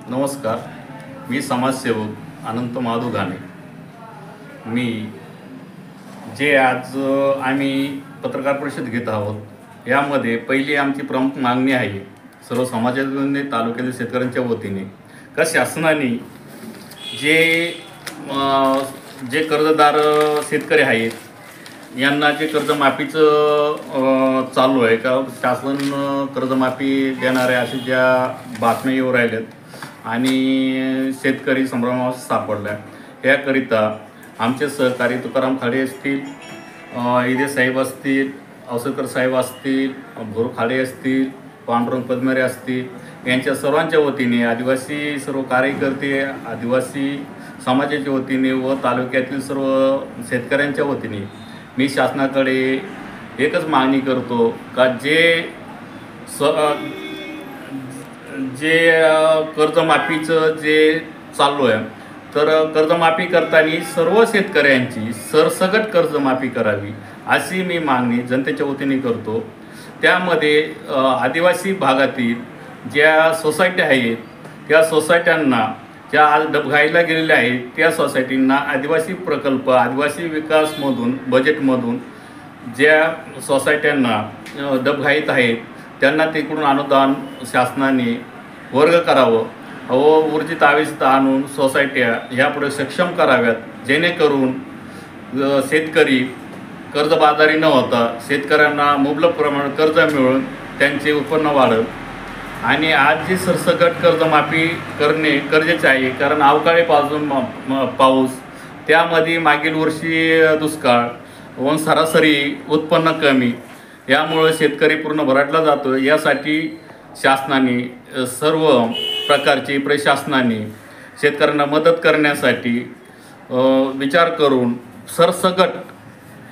नमस्कार, मी समाजसेवक अनंत माधव घाणे। मी जे आज आम्ही पत्रकार परिषद घेत आहोत यामध्ये पहिली आमची प्रमुख मागणी आहे सर्व समाजातील तालुक्यातील शेतकऱ्यांच्या वतीने का शासनाने जे कर्जदार शेतकरी आहेत यांना जे कर्जमाफीचं चालू आहे का शासन कर्जमाफी देणार आहे अशी ज्या बातम्या येऊ राहिल्यात आणि शेतकरी संभ्रमात सापडला। याकरिता आमचे सहकारी तुकाराम खाडे असतील, इदे साहेब असतील, औसकर साहेब असतील, भोर खाडे असतील, पांडुरंग पद्मरे असतील यांच्या सर्वांच्या वतीने आदिवासी सर्व कार्यकर्ते आदिवासी समाजाच्या वतीने व तालुक्यातील सर्व शेतकऱ्यांच्या वतीने मी शासनाकडे एकच मागणी करतो का जे कर्जमाफीचं जे चालू आहे तर कर्जमाफी करताना सर्व शेतकऱ्यांची सरसकट कर्जमाफी करावी अशी मी मागणी जनतेच्या वतीने करतो। त्यामध्ये आदिवासी भागातील ज्या सोसायट्या आहेत त्या सोसायट्यांना ज्या आज डबघाईला गेलेल्या आहेत त्या सोसायटींना आदिवासी प्रकल्प आदिवासी विकासमधून बजेटमधून ज्या सोसायट्यांना डबघाईत आहेत त्यांना तिकडून अनुदान शासनाने वर्ग करावं व ऊर्जित आवेशित आणून सोसायट्या ह्यापुढे सक्षम कराव्यात जेणेकरून शेतकरी कर्जबाजारी न होता शेतकऱ्यांना मुबलक प्रमाणात कर्ज मिळून त्यांचे उत्पन्न वाढेल। आणि आज जी सरसकट कर्जमाफी करणे गरजेचे आहे कारण अवकाळी पाऊस त्यामध्ये मागील वर्षी दुष्काळ व सरासरी उत्पन्न कमी यामुळे शेतकरी पूर्ण भरडला जातो। यासाठी शासनाने सर्व प्रकारची प्रशासनाने शेतकऱ्यांना मदत करण्यासाठी विचार करून सरसकट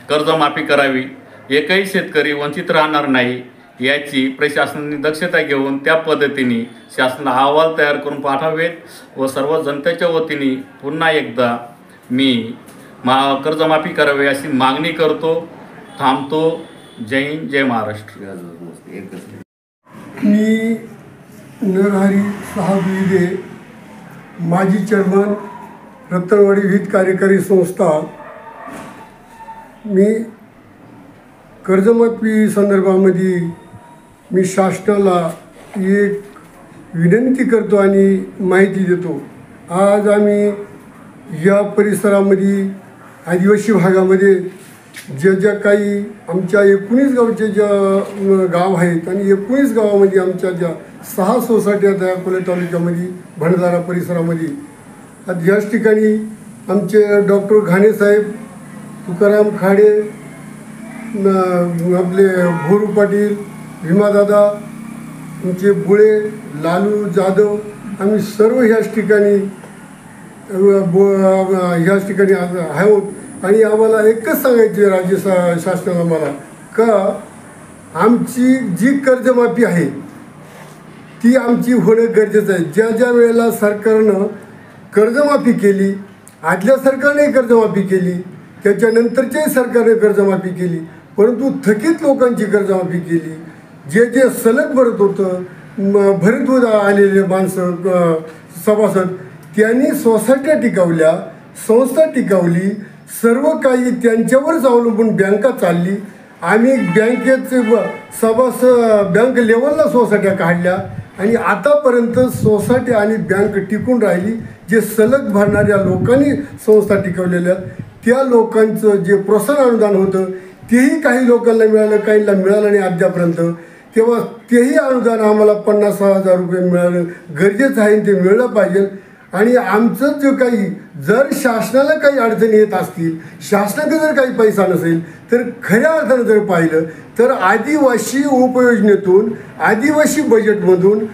कर्जमाफी करावी, एकही शेतकरी वंचित राहणार नाही याची प्रशासनाने दक्षता घेऊन त्या पद्धतीने शासनाला अहवाल तयार करून पाठवावेत व सर्व जनतेच्या वतीने पुन्हा एकदा मी कर्जमाफी करावी अशी मागणी करतो। थांबतो। जय हिंद, जय महाराष्ट्र। मी नरहरी साहब इदे माजी चेअरमन रत्नवाडी हित कार्यकारी संस्था। मी कर्जमाफी संदर्भामध्ये मी शासनाला एक विनंती करतो आणि माहिती देतो। आज आम्ही या परिसरामध्ये आदिवासी भागामध्ये ज्या काही आमच्या 19 गावचे ज्या गाव आहेत आणि 19 गावामध्ये आमच्या ज्या 6 सोसायट्या आहेत अकोला तालुक्यामध्ये भंडारा परिसरामध्ये आज याच ठिकाणी आमचे डॉक्टर घाणे साहेब, तुकाराम खाडे, आपले भोरू पाटील, भीमादादा, आमचे बुळे, लालू जाधव आम्ही सर्व ह्याच ठिकाणी आहोत। आणि आम्हाला एकच सांगायचे राज्य शासनाला मला का आमची जी कर्जमाफी आहे ती आमची होणं गरजेचं आहे। ज्या वेळेला सरकारनं कर्जमाफी केली, आदल्या सरकारने कर्जमाफी केली, त्याच्यानंतरच्याही सरकारने कर्जमाफी केली, परंतु थकीत लोकांची कर्जमाफी केली। जे सलग भरत आलेले माणसं सभासद त्यांनी सोसायट्या टिकवल्या, संस्था टिकवली, सर्व काही त्यांच्यावरच अवलंबून बँका चालली। आम्ही बँकेचे बँक लेवलला सोसायट्या काढल्या आणि आतापर्यंत सोसायटी आणि बँक टिकून राहिली। जे सलग भरणाऱ्या लोकांनी संस्था टिकवलेल्या त्या लोकांचं जे प्रोत्साहन अनुदान होतं तेही काही लोकांना मिळालं, काहींना मिळालं नाही अद्यापर्यंत। तेव्हा तेही अनुदान आम्हाला 50,000 रुपये मिळालं गरजेचं आहे, ते मिळलं पाहिजे। आणि आमचं जे काही जर शासनाला काही अडचणी येत असतील, शासनाकडे जर काही पैसा नसेल तर खऱ्या अर्थानं जर पाहिलं तर आदिवासी उपयोजनेतून, आदिवासी बजेटमधून,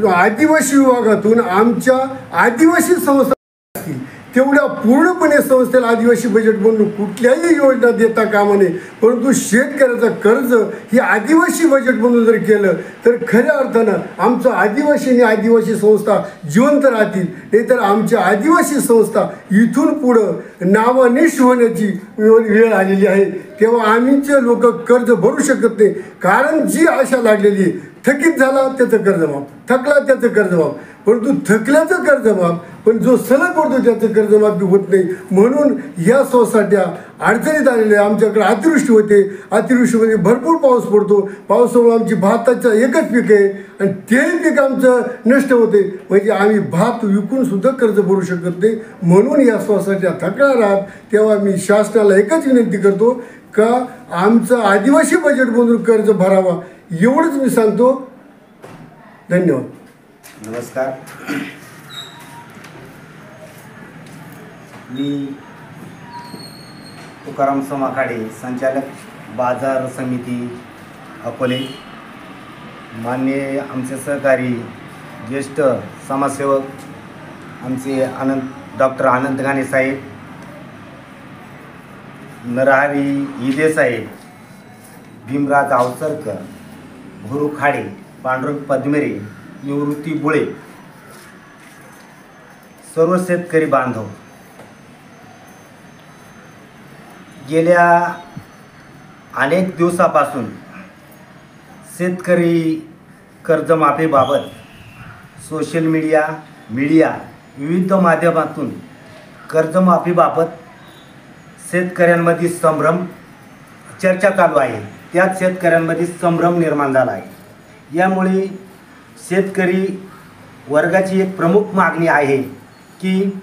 आदिवासी विभागातून आमच्या आदिवासी संस्था असतील तेवढ्या पूर्णपणे संस्थेला आदिवासी बजेटमधून कुठल्याही योजना देता कामा नये, परंतु शेतकऱ्याचं कर्ज ही आदिवासी बजेटमधून जर केलं तर खऱ्या अर्थानं आमचं आदिवासी आणि आदिवासी संस्था जिवंत राहतील। नाहीतर आमच्या आदिवासी संस्था इथून पुढं नावानिश होण्याची वेळ आलेली आहे। तेव्हा आम्हीचे लोक कर्ज भरू शकत नाही, कारण जी आशा लागलेली थकीत झाला त्याचं कर्ज माफ, थकला त्याचं कर्ज माफ, परंतु थकल्याचं कर्जमाफ, पण जो सलग करतो त्याचं कर्जमाफी होत नाही. म्हणून या सोसायट्या अडचणीत आलेल्या. आमच्याकडे अतिवृष्टी होते, अतिवृष्टीमध्ये भरपूर पाऊस पडतो, पावसामुळे आमची भाताचं एकच पीक आहे आणि तेही पीक आमचं नष्ट होते. म्हणजे आम्ही भात विकून सुद्धा कर्ज भरू शकत नाही. म्हणून या सोसायट्या थकणार आहात. तेव्हा मी शासनाला एकच विनंती करतो का आमचं आदिवासी बजेटमधून कर्ज भरावा, एवढंच मी सांगतो. धन्यवाद. नमस्कार. मी तुकाराम समाखाडे, संचालक बाजार समिती अकोले. माननीय आमचे सहकारी ज्येष्ठ समाजसेवक आमचे डॉक्टर आनंद घाणे साहेब, नरहरी इदे साहेब, भीमराज अवसरकर, भुरू खाडे, पांडुरंग पद्मेरे, निवृत्ती बुळे, सर्व शेतकरी बांधव, गेल्या अनेक दिवसापासून शेतकरी कर्जमाफीबाबत सोशल मीडिया विविध माध्यमातून कर्जमाफीबाबत शेतकऱ्यांमध्ये संभ्रम चर्चा चालू आहे. त्यात शेतकऱ्यांमध्ये संभ्रम निर्माण झाला आहे. यामुळे शेतकरी वर्गाची एक प्रमुख मागणी आहे की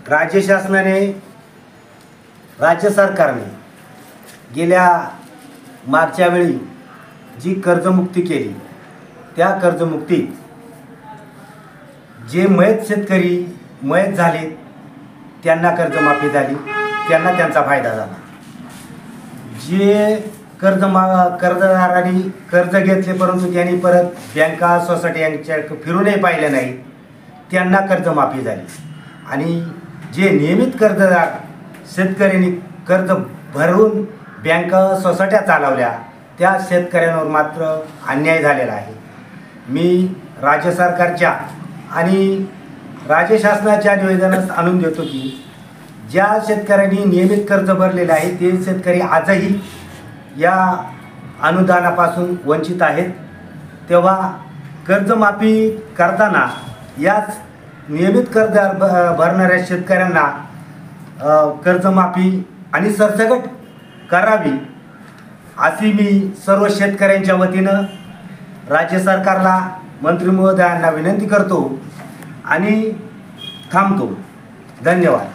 राज्य सरकारने गेल्या मागच्या वेळी जी कर्जमुक्ती केली, त्या कर्जमुक्तीत जे शेतकरी मयत झाले त्यांना कर्जमाफी झाली, त्यांना त्यांचा फायदा झाला. जे कर्जदारांनी कर्ज घेतले परंतु त्यांनी परत बँका सोसायटी यांच्या फिरूनही पाहिलं नाही, त्यांना कर्जमाफी झाली. आणि जे नियमित कर्जदार शेतकऱ्यांनी कर्ज भरून बँका सोसायट्या चालवल्या, त्या शेतकऱ्यांवर मात्र अन्याय झालेला आहे. मी राज्य सरकारच्या आणि राज्य शासनाच्या निवेदनास आणून देतो की ज्या शेतकऱ्यांनी नियमित कर्ज भरलेले आहे ते शेतकरी आजही या अनुदानापासून वंचित आहेत. तेव्हा कर्जमाफी करताना याच नियमित कर्ज भरणाऱ्या शेतकऱ्यांना कर्जमाफी आणि सरसकट करावी अशी मी सर्व शेतकऱ्यांच्या वतीनं राज्य सरकारला, मंत्री महोदयांना विनंती करतो आणि थांबतो. धन्यवाद.